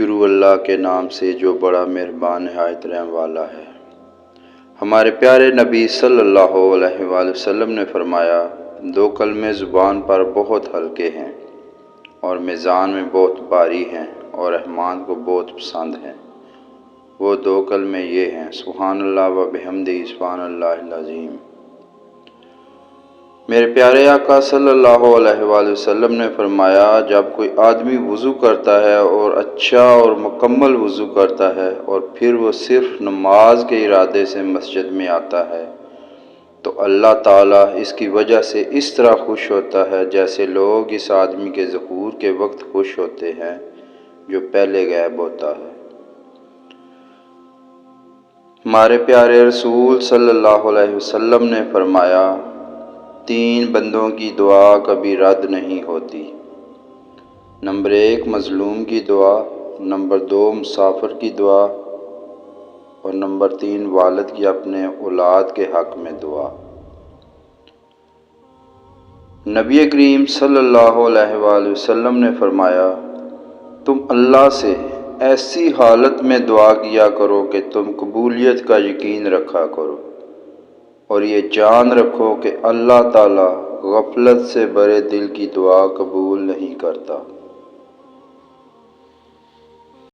شروع اللہ کے نام سے جو بڑا مہربان نہایت رحم والا ہے۔ ہمارے پیارے نبی صلی اللہ علیہ وآلہ وسلم نے فرمایا، دو کلمے زبان پر بہت ہلکے ہیں اور میزان میں بہت بھاری ہیں اور رحمان کو بہت پسند ہیں۔ وہ دو کلمے یہ ہیں، سبحان اللہ و بحمدہ سبحان اللہ العظیم۔ میرے پیارے آقا صلی اللہ علیہ وآلہ وسلم نے فرمایا، جب کوئی آدمی وضو کرتا ہے اور اچھا اور مکمل وضو کرتا ہے اور پھر وہ صرف نماز کے ارادے سے مسجد میں آتا ہے تو اللہ تعالیٰ اس کی وجہ سے اس طرح خوش ہوتا ہے جیسے لوگ اس آدمی کے ظہور کے وقت خوش ہوتے ہیں جو پہلے غائب ہوتا ہے۔ ہمارے پیارے رسول صلی اللہ علیہ وسلم نے فرمایا، تین بندوں کی دعا کبھی رد نہیں ہوتی۔ نمبر 1 مظلوم کی دعا، نمبر 2 مسافر کی دعا اور نمبر 3 والد کی اپنے اولاد کے حق میں دعا۔ نبی کریم صلی اللہ علیہ وآلہ وسلم نے فرمایا، تم اللہ سے ایسی حالت میں دعا کیا کرو کہ تم قبولیت کا یقین رکھا کرو اور یہ جان رکھو کہ اللہ تعالیٰ غفلت سے بھرے دل کی دعا قبول نہیں کرتا۔